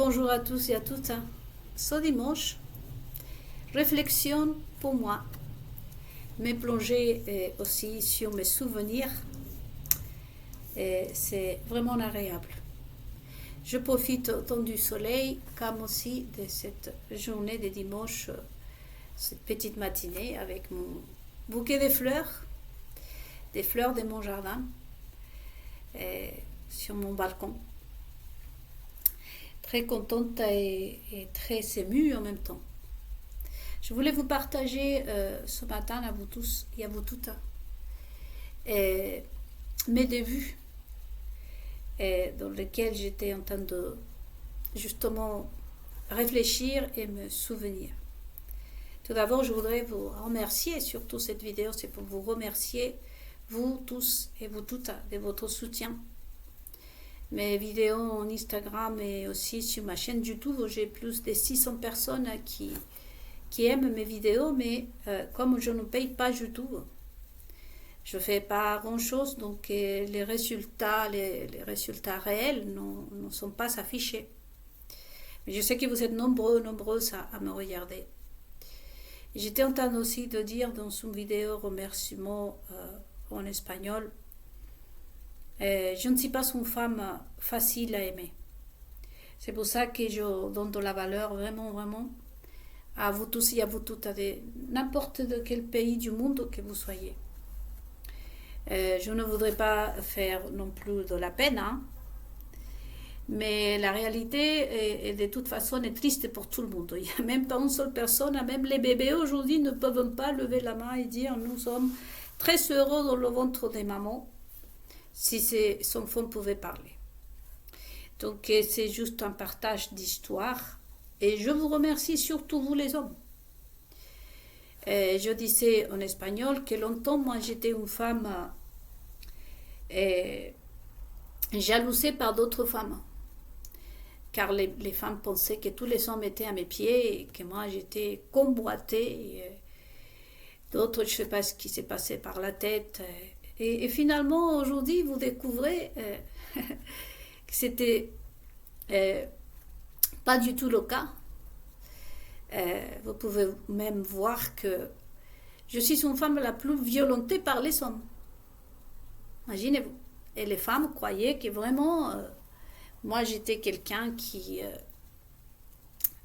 Bonjour à tous et à toutes. Ce dimanche, réflexion pour moi, me plonger aussi sur mes souvenirs, c'est vraiment agréable. Je profite autant du soleil comme aussi de cette journée de dimanche, cette petite matinée avec mon bouquet de fleurs de mon jardin, sur mon balcon. Très contente et très émue en même temps. Je voulais vous partager ce matin à vous tous et à vous toutes mes débuts dans lesquels j'étais en train de justement réfléchir et me souvenir. Tout d'abord, je voudrais vous remercier, surtout cette vidéo, c'est pour vous remercier, vous tous et vous toutes, de votre soutien. Mes vidéos en Instagram et aussi sur ma chaîne YouTube où j'ai plus de 600 personnes qui aiment mes vidéos, mais comme je ne paye pas YouTube, je ne fais pas grand chose, donc les résultats réels ne sont pas affichés. Mais je sais que vous êtes nombreuses à me regarder. J'étais en train aussi de dire dans une vidéo remerciement en espagnol, je ne suis pas une femme facile à aimer. C'est pour ça que je donne de la valeur vraiment à vous tous et à vous toutes, à n'importe de quel pays du monde que vous soyez. Je ne voudrais pas faire non plus de la peine, mais la réalité est de toute façon est triste pour tout le monde. Il n'y a même pas une seule personne, même les bébés aujourd'hui ne peuvent pas lever la main et dire nous sommes très heureux dans le ventre des mamans. Si son enfant pouvait parler. Donc c'est juste un partage d'histoire et je vous remercie surtout vous les hommes. Je disais en espagnol que longtemps moi j'étais une femme jalousée par d'autres femmes, car les femmes pensaient que tous les hommes étaient à mes pieds et que moi j'étais convoitée. D'autres, je ne sais pas ce qui s'est passé par la tête. Et finalement, aujourd'hui, vous découvrez que c'était pas du tout le cas. Vous pouvez même voir que je suis une femme la plus violentée par les hommes. Imaginez-vous. Et les femmes croyaient que vraiment, moi j'étais quelqu'un qui...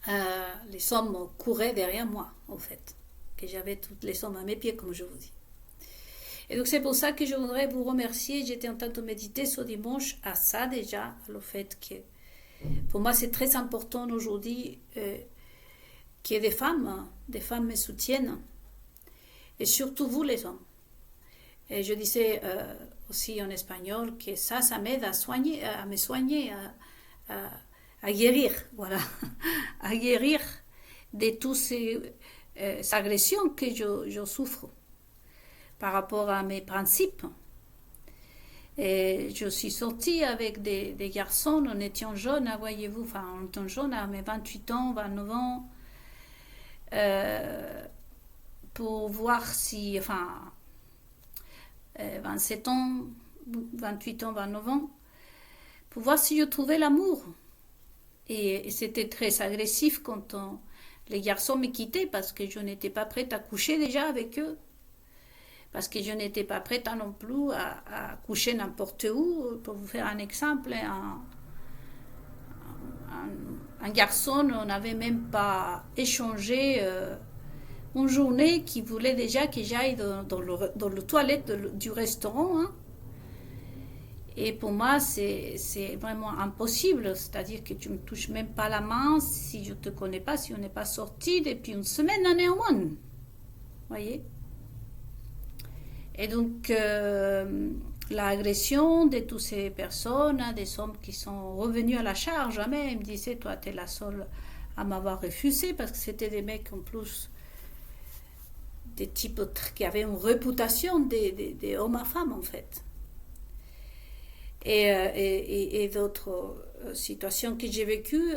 les hommes couraient derrière moi, en fait. Que j'avais toutes les hommes à mes pieds, comme je vous dis. Et donc c'est pour ça que je voudrais vous remercier. J'étais en train de méditer ce dimanche à ça déjà, le fait que pour moi c'est très important aujourd'hui qu'il y ait des femmes me soutiennent, et surtout vous les hommes. Et je disais aussi en espagnol que ça m'aide à me soigner, à guérir, voilà, à guérir de toutes ces agressions que je souffre par rapport à mes principes. Et je suis sortie avec des garçons, on était jeunes, voyez-vous, enfin on était jeunes à mes 28 ans, 29 ans, pour voir si, enfin 27 ans, 28 ans, 29 ans, pour voir si je trouvais l'amour. Et c'était très agressif quand les garçons me quittaient parce que je n'étais pas prête à coucher déjà avec eux. Parce que je n'étais pas prête non plus à coucher n'importe où. Pour vous faire un exemple, un garçon, on n'avait même pas échangé une journée qui voulait déjà que j'aille dans le toilette du restaurant. Et pour moi, c'est vraiment impossible. C'est-à-dire que tu ne me touches même pas la main si je ne te connais pas, si on n'est pas sorti depuis une semaine néanmoins. Vous voyez ? Et donc, l'agression de toutes ces personnes, des hommes qui sont revenus à la charge, même, ils me disaient, toi, tu es la seule à m'avoir refusé, parce que c'était des mecs en plus, des types qui avaient une réputation des hommes à femmes, en fait. Et d'autres situations que j'ai vécues,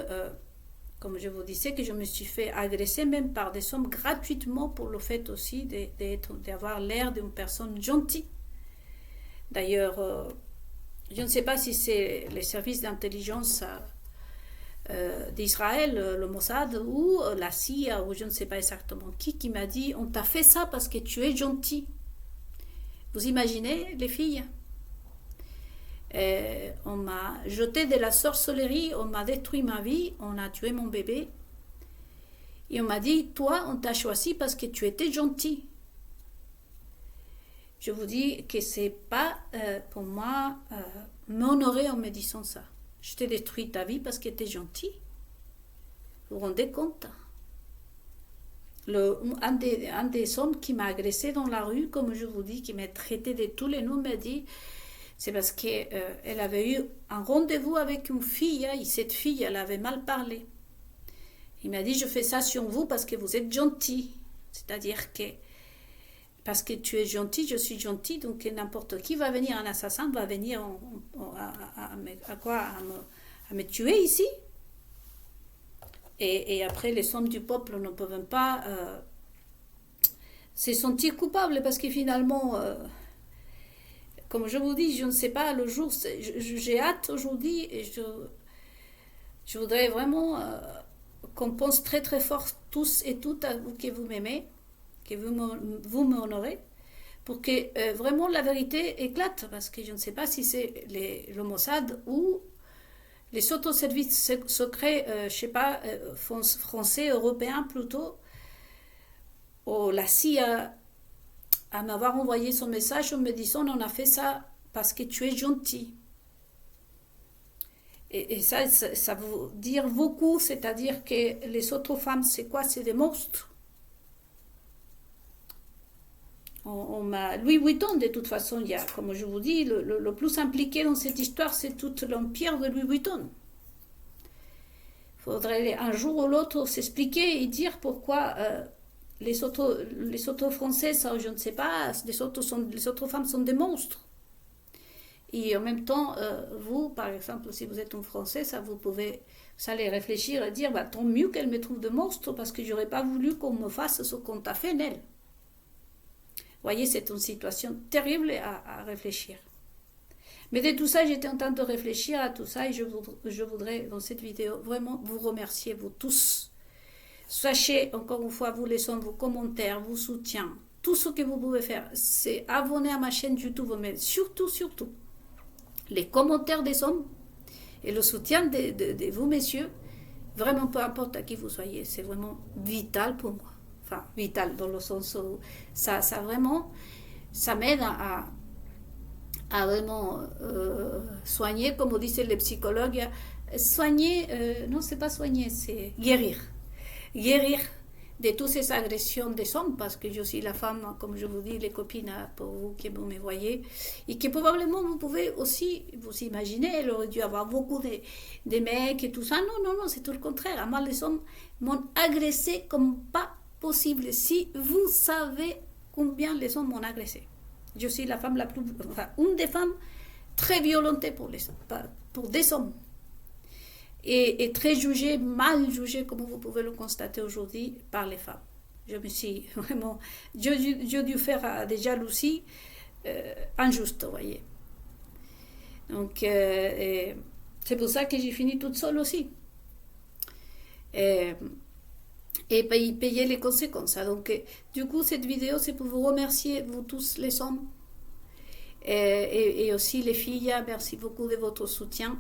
comme je vous disais, que je me suis fait agresser même par des hommes gratuitement pour le fait aussi d'avoir l'air d'une personne gentille. D'ailleurs, je ne sais pas si c'est les services d'intelligence d'Israël, le Mossad, ou la CIA, ou je ne sais pas exactement qui m'a dit, on t'a fait ça parce que tu es gentil. Vous imaginez, les filles? On m'a jeté de la sorcellerie, on m'a détruit ma vie, on a tué mon bébé. Et on m'a dit, toi, on t'a choisi parce que tu étais gentil. Je vous dis que c'est pas pour moi m'honorer en me disant ça. Je t'ai détruit ta vie parce que tu es gentil. Vous vous rendez compte? Un des hommes qui m'a agressé dans la rue, comme je vous dis, qui m'a traité de tous les noms, m'a dit, c'est parce qu'elle avait eu un rendez-vous avec une fille, et cette fille, elle avait mal parlé. Il m'a dit, je fais ça sur vous parce que vous êtes gentil. C'est-à-dire que parce que tu es gentil, je suis gentil, donc n'importe qui va venir, un assassin va venir à me tuer ici. Et après, les hommes du peuple ne peuvent pas se sentir coupables parce que finalement, comme je vous dis, je ne sais pas, le jour, j'ai hâte aujourd'hui et je voudrais vraiment qu'on pense très très fort tous et toutes à vous que vous m'aimez, que vous m'honorez, pour que vraiment la vérité éclate, parce que je ne sais pas si c'est le Mossad ou les autres services secrets, je ne sais pas, français, européens plutôt, ou la CIA, à m'avoir envoyé son message en me disant on a fait ça parce que tu es gentil. Et ça veut dire beaucoup, c'est-à-dire que les autres femmes, c'est quoi? C'est des monstres. Louis Vuitton, de toute façon, il y a, comme je vous dis, le plus impliqué dans cette histoire, c'est tout l'empire de Louis Vuitton. Il faudrait un jour ou l'autre s'expliquer et dire pourquoi les autres Français, ça, je ne sais pas, les autres femmes sont des monstres. Et en même temps, vous, par exemple, si vous êtes un Français, vous allez réfléchir et dire, tant mieux qu'elle me trouve de monstre parce que j'aurais pas voulu qu'on me fasse ce qu'on t'a fait, Nel. Vous voyez, c'est une situation terrible à réfléchir. Mais de tout ça, j'étais en train de réfléchir à tout ça et je voudrais, dans cette vidéo, vraiment vous remercier, vous tous. Sachez, encore une fois, vous laissez vos commentaires, vos soutiens, tout ce que vous pouvez faire, c'est abonner à ma chaîne YouTube, mais surtout, les commentaires des hommes et le soutien de vous, messieurs, vraiment peu importe à qui vous soyez, c'est vraiment vital pour moi. Enfin, vital dans le sens où ça vraiment, ça m'aide à vraiment soigner, comme disaient les psychologues, soigner, non c'est pas soigner, c'est guérir de toutes ces agressions des hommes, parce que je suis la femme, comme je vous dis, les copines, pour vous qui vous me voyez, et que probablement vous pouvez aussi vous imaginer, elle aurait dû avoir beaucoup de mecs et tout ça. Non, c'est tout le contraire. Moi, les hommes m'ont agressé comme pas possible. Si vous savez combien les hommes m'ont agressé. Je suis la femme une des femmes très violentées pour des hommes. Et très jugée, mal jugée, comme vous pouvez le constater aujourd'hui, par les femmes. Je me suis vraiment... J'ai dû faire des jalousies injustes, vous voyez. Donc, c'est pour ça que j'ai fini toute seule aussi. Et payer les conséquences. Donc, du coup, cette vidéo, c'est pour vous remercier, vous tous les hommes, et aussi les filles. Merci beaucoup de votre soutien.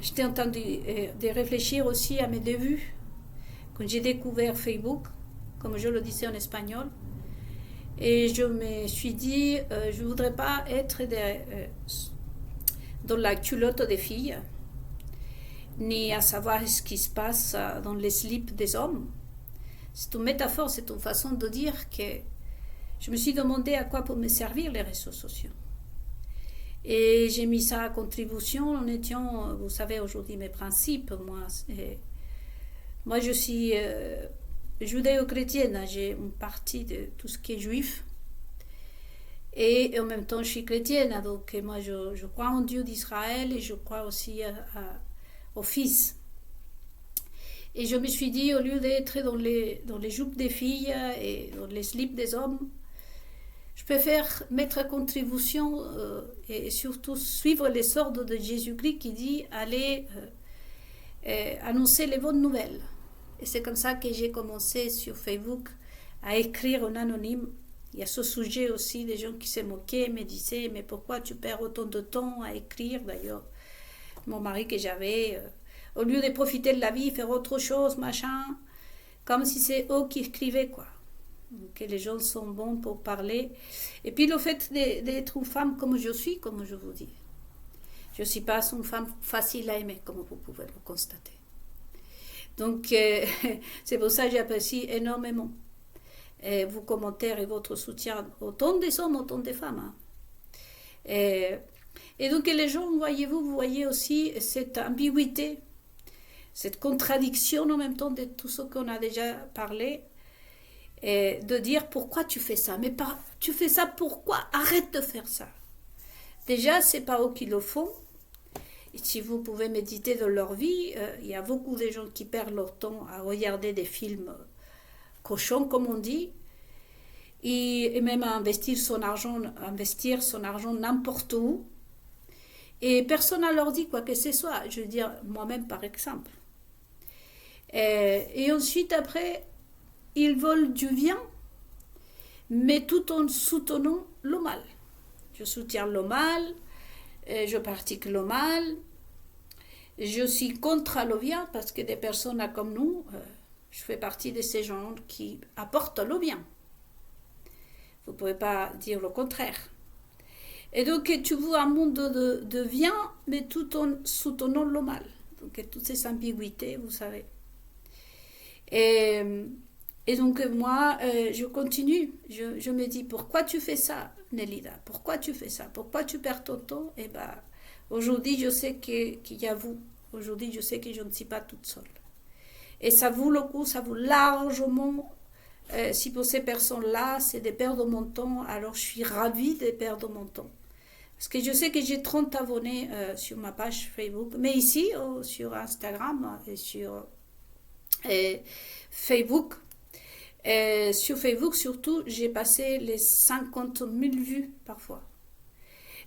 J'étais en train de réfléchir aussi à mes débuts, quand j'ai découvert Facebook, comme je le disais en espagnol, et je me suis dit, je ne voudrais pas être dans la culotte des filles, ni à savoir ce qui se passe dans les slips des hommes. C'est une métaphore, c'est une façon de dire que je me suis demandé à quoi pour me servir les réseaux sociaux. Et j'ai mis ça à contribution en étant, vous savez, aujourd'hui mes principes. Moi je suis judéo-chrétienne, j'ai une partie de tout ce qui est juif. Et en même temps, je suis chrétienne, donc moi je crois en Dieu d'Israël et je crois aussi au Fils. Et je me suis dit, au lieu d'être dans les jupes des filles et dans les slips des hommes, je préfère mettre à contribution et surtout suivre les ordres de Jésus-Christ qui dit allez annoncer les bonnes nouvelles. Et c'est comme ça que j'ai commencé sur Facebook à écrire en anonyme. Il y a ce sujet aussi, des gens qui se moquaient, me disaient mais pourquoi tu perds autant de temps à écrire? D'ailleurs, mon mari que j'avais, au lieu de profiter de la vie, faire autre chose, machin, comme si c'est eux qui écrivaient, quoi. Que les gens sont bons pour parler. Et puis le fait d'être une femme comme je suis, comme je vous dis. Je ne suis pas une femme facile à aimer, comme vous pouvez le constater. Donc, c'est pour ça que j'apprécie énormément vos commentaires et votre soutien, autant des hommes, autant des femmes. Hein. Et donc, les gens, vous voyez aussi cette ambiguïté, cette contradiction en même temps de tout ce qu'on a déjà parlé, et de dire pourquoi tu fais ça, mais pas, tu fais ça pourquoi, arrête de faire ça. Déjà, c'est pas eux qui le font. Et si vous pouvez méditer dans leur vie, il y a beaucoup de gens qui perdent leur temps à regarder des films cochons, comme on dit, et même à investir son argent n'importe où. Et personne ne leur dit quoi que ce soit. Je veux dire, moi-même par exemple. Et ensuite, après, ils veulent du bien, mais tout en soutenant le mal. Je soutiens le mal, je pratique le mal, je suis contre le bien parce que des personnes comme nous, je fais partie de ces gens qui apportent le bien. Vous ne pouvez pas dire le contraire. Et donc tu vois un monde de bien, mais tout en soutenant le mal. Donc toutes ces ambiguïtés, vous savez. Et donc moi, je continue. Je me dis, pourquoi tu fais ça, Nélida? Pourquoi tu fais ça? Pourquoi tu perds ton temps? Et aujourd'hui, je sais qu'il y a vous. Aujourd'hui, je sais que je ne suis pas toute seule. Et ça vaut le coup, ça vaut largement. Si pour ces personnes-là, c'est de perdre mon temps, alors je suis ravie de perdre mon temps. Parce que je sais que j'ai 30 abonnés sur ma page Facebook. Mais ici, sur Instagram et sur Facebook, sur Facebook surtout, j'ai passé les 50 000 vues parfois.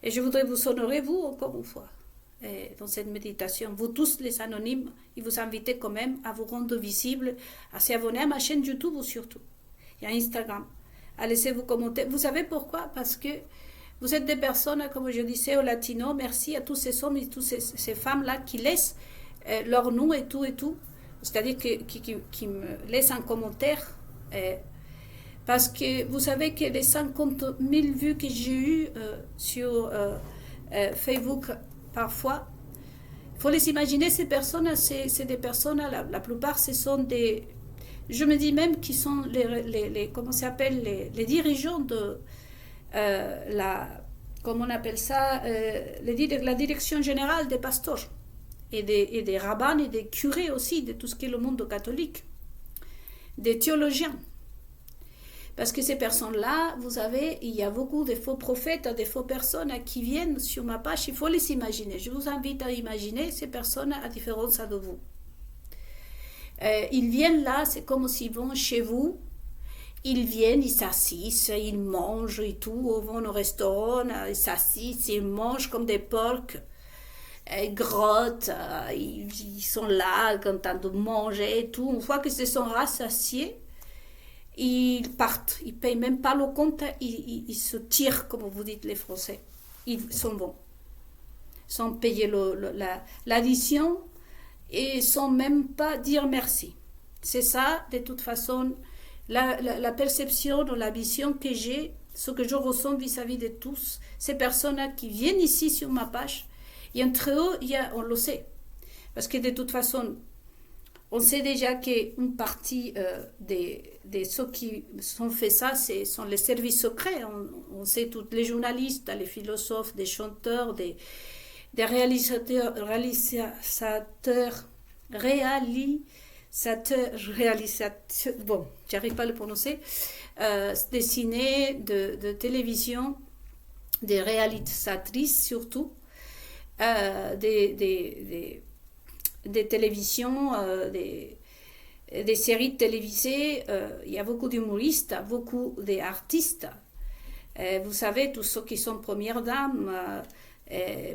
Et je voudrais vous honorer, vous, encore une fois, dans cette méditation. Vous tous, les anonymes, et vous invitez quand même à vous rendre visibles, à s'abonner à ma chaîne YouTube surtout, et à Instagram, à laisser vos commentaires. Vous savez pourquoi? Parce que vous êtes des personnes, comme je disais aux latinos, merci à tous ces hommes et toutes ces femmes-là qui laissent leur nom et tout, c'est-à-dire qui me laissent un commentaire. Parce que vous savez que les 50 000 vues que j'ai eues sur Facebook parfois, il faut les imaginer, ces personnes, c'est des personnes, la plupart, ce sont des... Je me dis même qu'ils sont comment ça s'appelle, les dirigeants de comment on appelle ça, la direction générale des pasteurs et des rabbins et des curés aussi, de tout ce qui est le monde catholique, des théologiens. Parce que ces personnes-là, vous savez, il y a beaucoup de faux prophètes, de fausses personnes qui viennent sur ma page, il faut les imaginer. Je vous invite à imaginer ces personnes à différence de vous. Ils viennent là, c'est comme s'ils vont chez vous, ils viennent, ils s'assisent, ils mangent et tout, ils vont au restaurant, ils s'assisent, ils mangent comme des porcs, ils grottent, ils sont là, contents de manger et tout. Une fois qu'ils se sont rassasiés, ils partent, ils ne payent même pas le compte, ils se tirent, comme vous dites les Français. Ils sont bons. Sans payer l'addition et sans même pas dire merci. C'est ça, de toute façon, la perception, la vision que j'ai, ce que je ressens vis-à-vis de tous ces personnes qui viennent ici sur ma page. Et entre eux, on le sait. Parce que de toute façon, on sait déjà qu'une partie de ceux qui ont fait ça, ce sont les services secrets. On sait tous les journalistes, les philosophes, des chanteurs, des réalisateurs, bon, j'arrive pas à le prononcer, des ciné, de télévision, des réalisatrices surtout, des télévisions, des séries télévisées, il y a beaucoup d'humoristes, beaucoup d'artistes, Vous savez, tous ceux qui sont premières dames,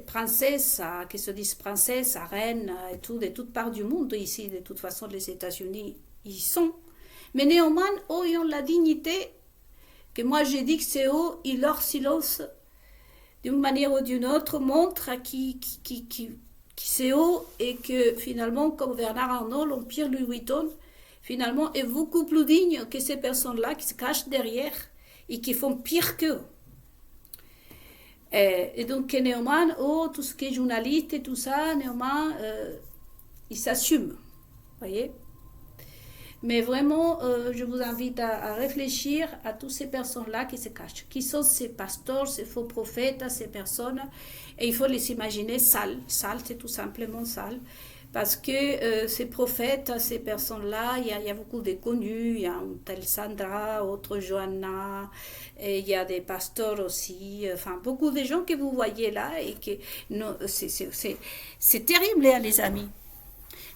princesses, qui se disent princesses, reines, et tout, de toutes parts du monde, ici, de toute façon, les États-Unis, ils sont. Mais néanmoins, eux, ils ont la dignité que moi, j'ai dit que c'est eux, et leur silence, d'une manière ou d'une autre, montre qui c'est eux, et que finalement, comme Bernard Arnault, l'Empire Louis Vuitton, finalement, est beaucoup plus digne que ces personnes-là qui se cachent derrière et qui font pire qu'eux. Et donc, néanmoins, tout ce qui est journaliste et tout ça, néanmoins, ils s'assument. Vous voyez? Mais vraiment, je vous invite à réfléchir à toutes ces personnes-là qui se cachent. Qui sont ces pasteurs, ces faux prophètes, ces personnes? Et il faut les imaginer sales. Sales, c'est tout simplement sale. Parce que ces prophètes, ces personnes-là, il y a beaucoup de connus. Il y a une telle Sandra, autre Johanna, et il y a des pasteurs aussi. Enfin, beaucoup de gens que vous voyez là. Et que, non, c'est terrible, hein, les amis.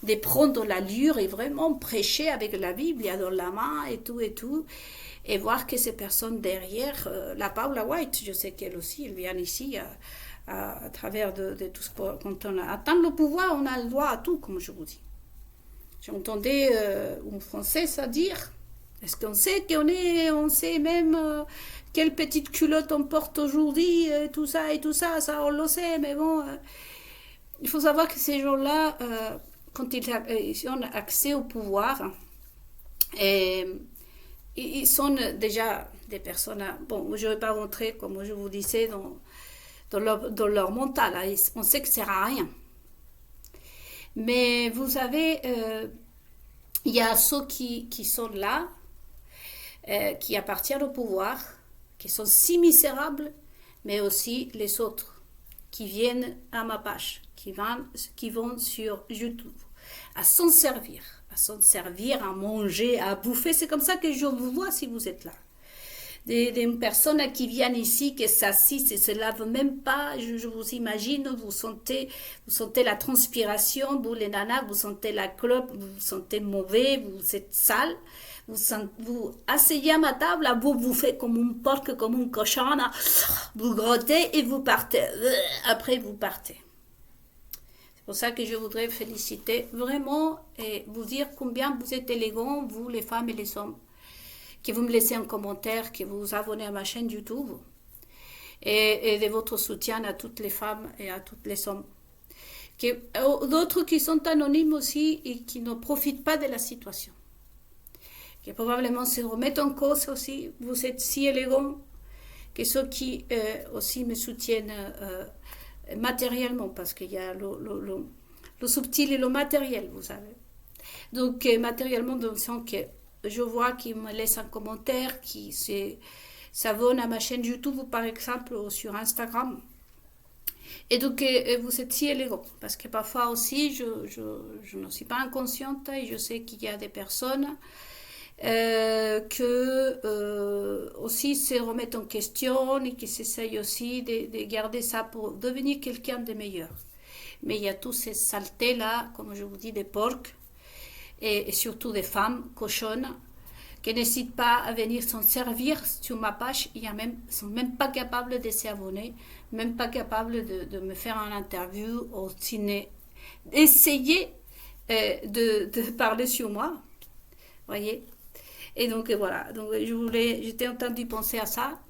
De prendre l'allure et vraiment prêcher avec la Bible dans la main et tout, et voir que ces personnes derrière, la Paula White, je sais qu'elle aussi, elle vient ici à travers de tout ce qu'on, quand on atteint le pouvoir, on a le droit à tout, comme je vous dis. J'entendais une Française dire, est-ce qu'on sait on sait même quelle petite culotte on porte aujourd'hui, tout ça, ça on le sait, mais bon, il faut savoir que ces gens-là, quand ils ont accès au pouvoir, et ils sont déjà des personnes, bon, je ne vais pas rentrer, comme je vous disais, dans leur mental, hein. On sait que ça ne sert à rien. Mais vous savez, il y a ceux qui sont là, qui appartiennent au pouvoir, qui sont si misérables, mais aussi les autres qui viennent à ma page, qui vont sur YouTube, à s'en servir, à manger, à bouffer. C'est comme ça que je vous vois si vous êtes là. Des personnes qui viennent ici, qui s'assisent et se lavent même pas. Je vous imagine, vous sentez la transpiration, vous les nanas, vous sentez la clope, vous vous sentez mauvais, vous êtes sale. Vous asseyez à ma table, vous bouffez comme un porc, comme une cochonne, vous grottez et vous partez. Après, vous partez. C'est pour ça que je voudrais féliciter vraiment et vous dire combien vous êtes élégants, vous les femmes et les hommes, que vous me laissez un commentaire, que vous vous abonnez à ma chaîne YouTube et de votre soutien à toutes les femmes et à toutes les hommes. D'autres qui sont anonymes aussi et qui ne profitent pas de la situation, qui probablement se remettent en cause aussi. Vous êtes si élégants que ceux qui aussi me soutiennent matériellement, parce qu'il y a le subtil et le matériel, vous savez. Donc matériellement, dans le sens que je vois qu'ils me laissent un commentaire, qui s'abonnent à ma chaîne YouTube, par exemple, ou sur Instagram. Et donc, vous êtes si élégant, parce que parfois aussi, je ne suis pas inconsciente, et je sais qu'il y a des personnes aussi se remettent en question et qui s'essayent aussi de garder ça pour devenir quelqu'un de meilleur. Mais il y a toutes ces saletés-là, comme je vous dis, des porcs, et surtout des femmes cochonnes, qui n'hésitent pas à venir s'en servir sur ma page. Ils ne sont même pas capables de s'abonner, même pas capables de me faire une interview ou d'essayer de parler sur moi. Voyez. Et donc voilà, donc j'étais en train d'y penser à ça.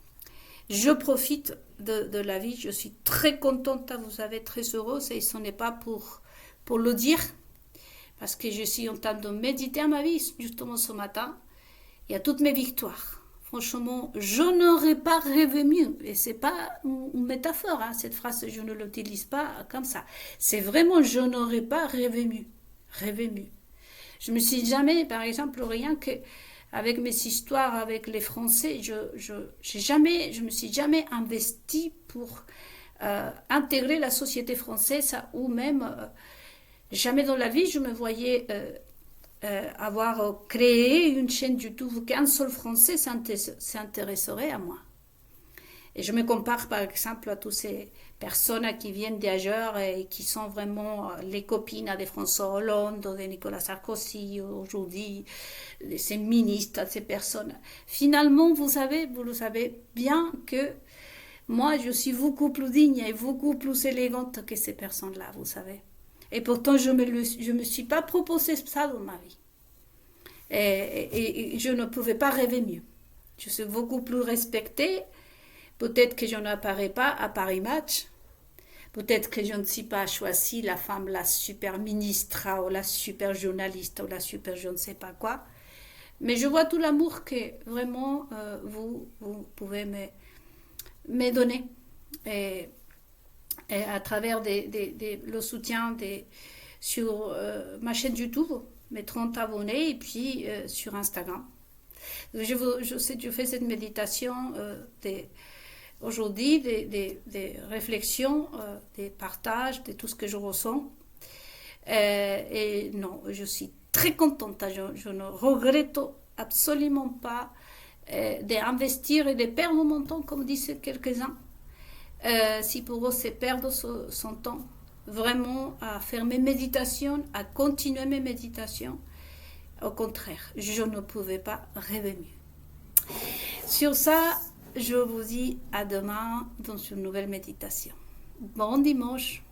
Je profite de la vie, je suis très contente, vous savez, très heureuse, et ce n'est pas pour le dire, parce que je suis en train de méditer à ma vie, justement ce matin. Il y a toutes mes victoires. Franchement, je n'aurais pas rêvé mieux. Et ce n'est pas une métaphore, hein, cette phrase, je ne l'utilise pas comme ça. C'est vraiment, je n'aurais pas rêvé mieux. Rêvé mieux. Je me suis jamais, par exemple, rien que avec mes histoires avec les Français, je me suis jamais investie pour intégrer la société française, ou même jamais dans la vie je me voyais avoir créé une chaîne YouTube qu'un seul Français s'intéresserait à moi. Et je me compare par exemple à tous ces personnes qui viennent d'ailleurs et qui sont vraiment les copines de François Hollande, de Nicolas Sarkozy, aujourd'hui, de ces ministres, ces personnes. Finalement, vous le savez bien que moi, je suis beaucoup plus digne et beaucoup plus élégante que ces personnes-là, vous savez. Et pourtant, je me suis pas proposé ça dans ma vie. Et je ne pouvais pas rêver mieux. Je suis beaucoup plus respectée. Peut-être que je n'apparais pas à Paris Match. Peut-être que je ne suis pas choisie la femme, la super ministre, ou la super journaliste, ou la super je ne sais pas quoi. Mais je vois tout l'amour que vraiment vous pouvez me donner. Et à travers le soutien sur ma chaîne YouTube, mes 30 abonnés, et puis sur Instagram. Je fais cette méditation aujourd'hui, des réflexions, des partages, de tout ce que je ressens. Et non, je suis très contente. Je ne regrette absolument pas d'investir et de perdre mon temps, comme disent quelques-uns. Si pour eux c'est perdre son temps, vraiment à faire mes méditations, à continuer mes méditations, au contraire, je ne pouvais pas rêver mieux. Sur ça, je vous dis à demain dans une nouvelle méditation. Bon dimanche.